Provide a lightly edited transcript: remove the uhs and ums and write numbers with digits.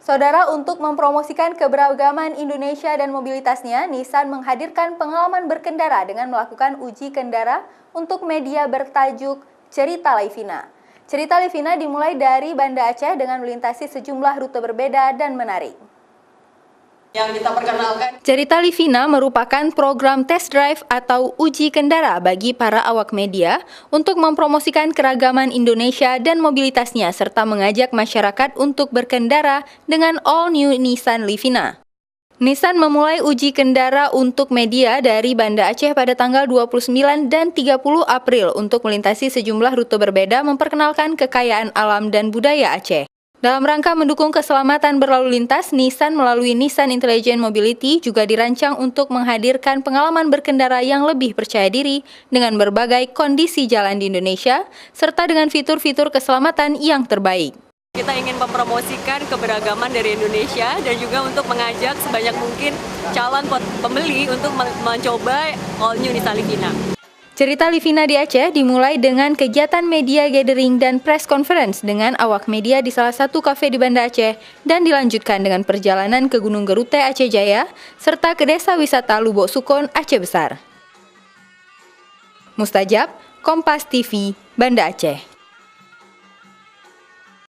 Saudara, untuk mempromosikan keberagaman Indonesia dan mobilitasnya, Nissan menghadirkan pengalaman berkendara dengan melakukan uji kendara untuk media bertajuk Cerita Livina. Cerita Livina dimulai dari Banda Aceh dengan melintasi sejumlah rute berbeda dan menarik. Yang kita perkenalkan, Cerita Livina merupakan program test drive atau uji kendara bagi para awak media untuk mempromosikan keragaman Indonesia dan mobilitasnya serta mengajak masyarakat untuk berkendara dengan all new Nissan Livina. Nissan memulai uji kendara untuk media dari Banda Aceh pada tanggal 29 dan 30 April untuk melintasi sejumlah rute berbeda memperkenalkan kekayaan alam dan budaya Aceh. Dalam rangka mendukung keselamatan berlalu lintas, Nissan melalui Nissan Intelligent Mobility juga dirancang untuk menghadirkan pengalaman berkendara yang lebih percaya diri dengan berbagai kondisi jalan di Indonesia, serta dengan fitur-fitur keselamatan yang terbaik. kita ingin mempromosikan keberagaman dari Indonesia dan juga untuk mengajak sebanyak mungkin calon pembeli untuk mencoba all new Nissan Livina. Cerita Livina di Aceh dimulai dengan kegiatan media gathering dan press conference dengan awak media di salah satu kafe di Banda Aceh dan dilanjutkan dengan perjalanan ke Gunung Gerute Aceh Jaya serta ke desa wisata Lubuk Sukon Aceh Besar. Mustajab, Kompas TV, Banda Aceh.